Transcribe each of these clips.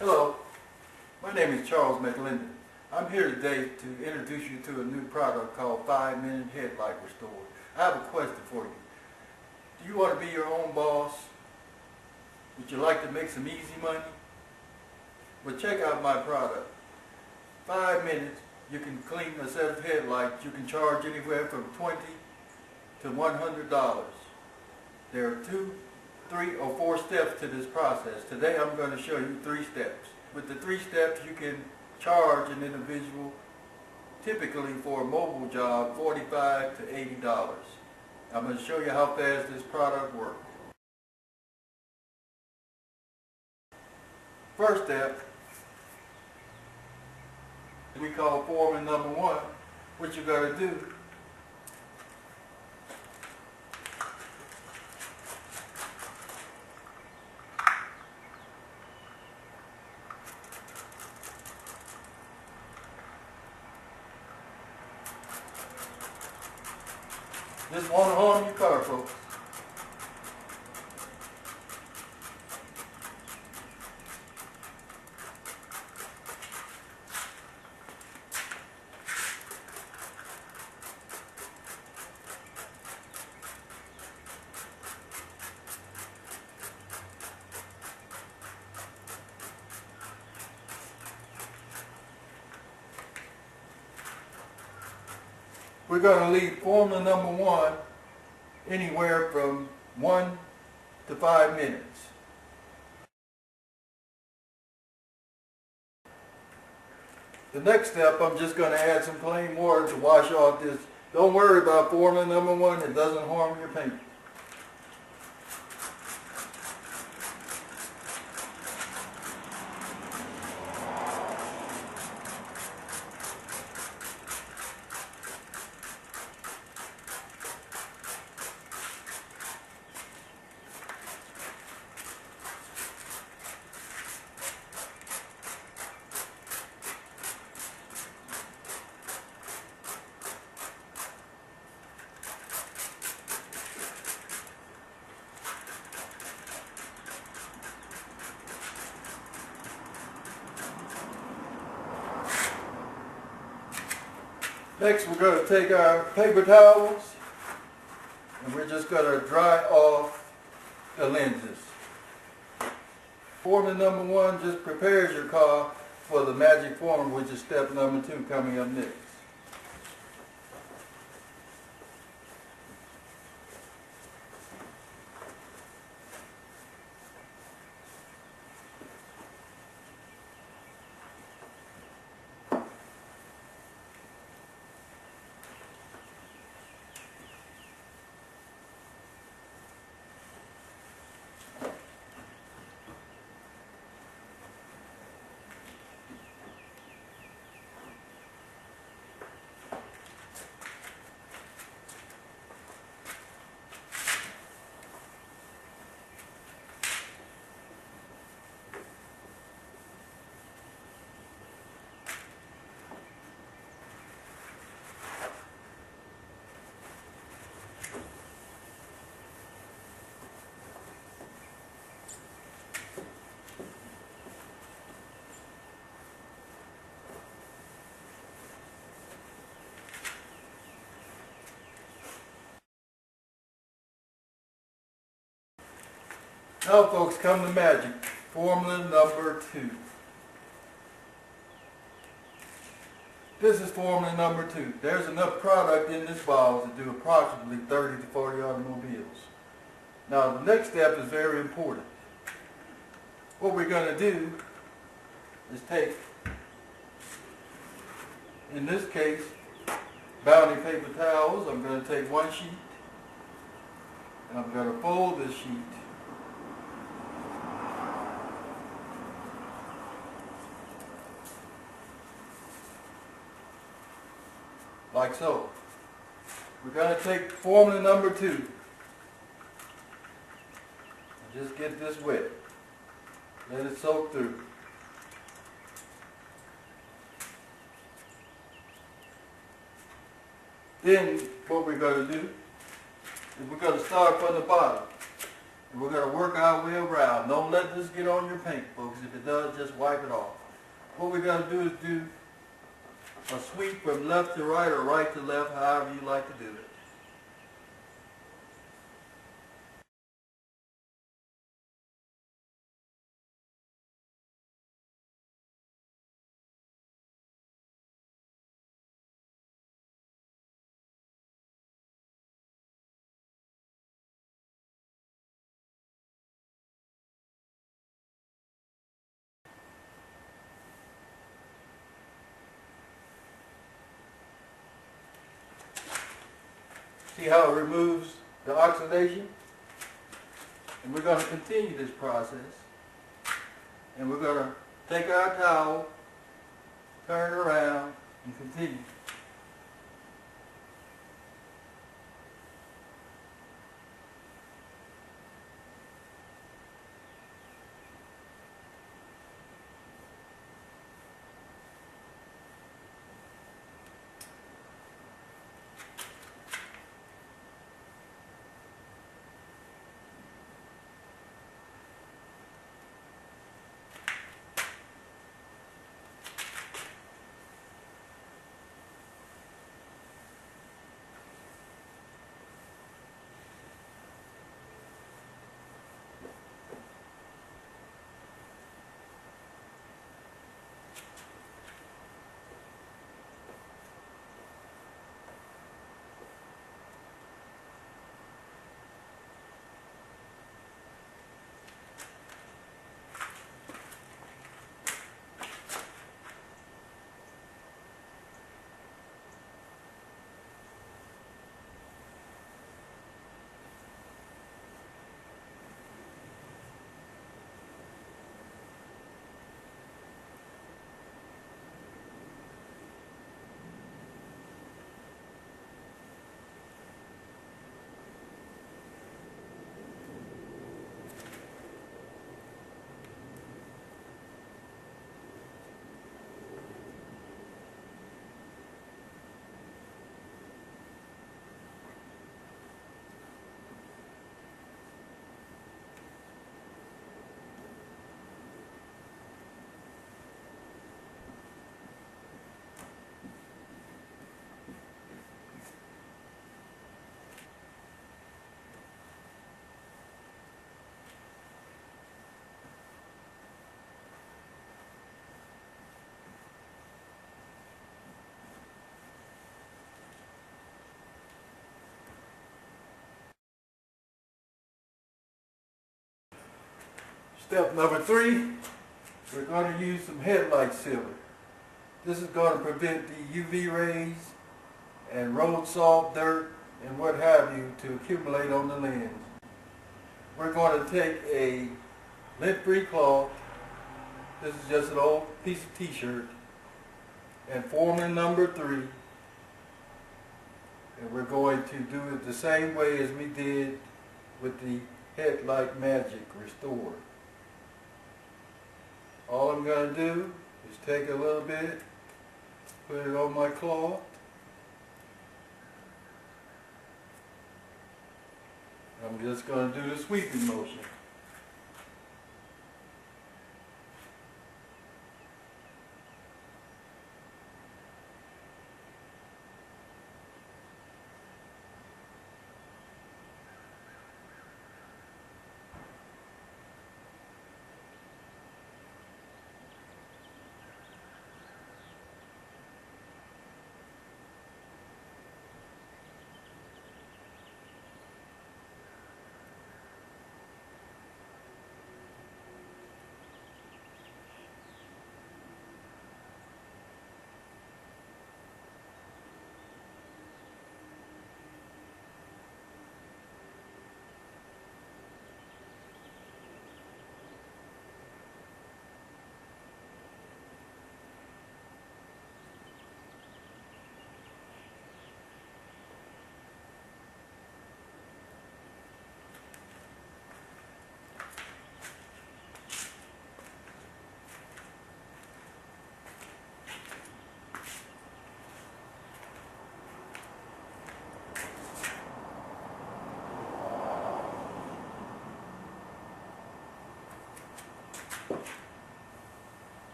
Hello, my name is Charles McLendon. I'm here today to introduce you to a new product called 5-Minute Headlight Restorer. I have a question for you. Do you want to be your own boss? Would you like to make some easy money? Well, check out my product. 5 minutes, you can clean a set of headlights. You can charge anywhere from $20 to $100. There are 2, 3, or 4 steps to this process. Today I'm going to show you 3 steps. With the 3 steps you can charge an individual, typically for a mobile job, $45 to $80. I'm going to show you how fast this product works. First step, we call foreman number 1. What you're going to do, just want to harm your car, folks. We're going to leave formula number 1 anywhere from 1 to 5 minutes. The next step, I'm just going to add some plain water to wash off this. Don't worry about formula number 1, it doesn't harm your paint. Next, we're going to take our paper towels and we're just going to dry off the lenses. Formula number 1 just prepares your car for the magic formula, which is step number 2 coming up next. Now folks, come to magic. Formula number 2. This is formula number 2. There's enough product in this bottle to do approximately 30 to 40 automobiles. Now the next step is very important. What we're going to do is take, in this case, Bounty paper towels. I'm going to take 1 sheet and I'm going to fold this sheet like so. We're going to take formula number 2 and just get this wet. Let it soak through. Then what we're going to do is we're going to start from the bottom. And we're going to work our way around. Don't let this get on your paint, folks. If it does, just wipe it off. What we're going to do is do a sweep from left to right or right to left, however you like to do it. See how it removes the oxidation? And we're going to continue this process. And we're going to take our towel, turn it around, and continue. Step number 3, we're going to use some Headlight silver. This is going to prevent the UV rays and road salt, dirt, and what have you to accumulate on the lens. We're going to take a lint-free cloth, this is just an old piece of t-shirt, and form in number 3. And we're going to do it the same way as we did with the Headlight Magic Restore. All I'm going to do is take a little bit, put it on my cloth, I'm just going to do the sweeping motion.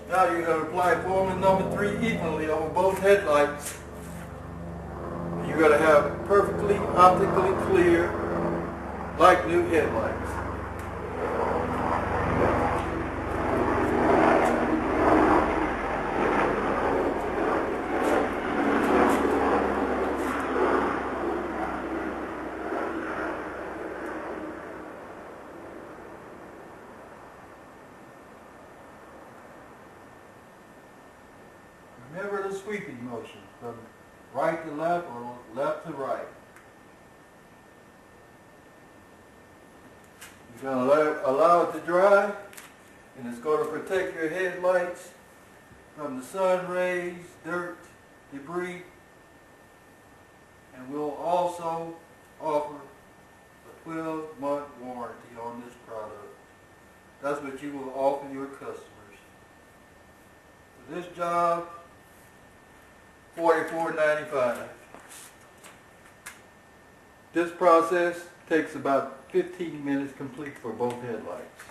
Now you're going to apply formula number 3 evenly over both headlights. You're going to have perfectly optically clear, like new headlights. Remember the sweeping motion from right to left or left to right. You're going to allow it to dry, and it's going to protect your headlights from the sun rays, dirt, debris, and we'll also offer a 12-month warranty on this product. That's what you will offer your customers. For this job, $44.95. This process takes about 15 minutes complete for both headlights.